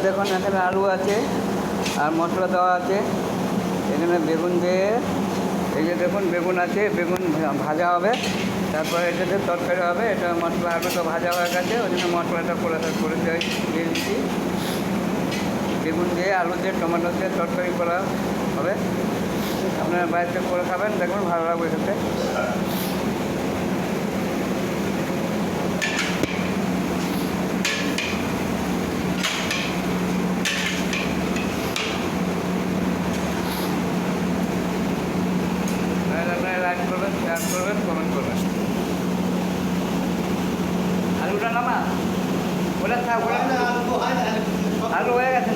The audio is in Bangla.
দেখুন এখানে আলু আছে আর মশলা দেওয়া আছে। এখানে বেগুন দিয়ে, এই যে দেখুন বেগুন আছে, বেগুন ভাজা হবে, তারপরে এটাতে তরকারি হবে। এটা মশলা আলু তো ভাজা হয়ে গেছে, ওই জন্য মশলাটা করে দিয়ে দিচ্ছি। বেগুন দিয়ে, আলু দিয়ে, টমেটো দিয়ে তরকারি করা হবে। আপনারা বাড়িতে করে খাবেন, দেখুন ভালো লাগবে খেতে। আপনারা লাইক করবেন, শেয়ার করবেন, কমেন্ট করবেন। আলুটা নামা, ওটা থাক, ওটা আলু হয়ে গেছে।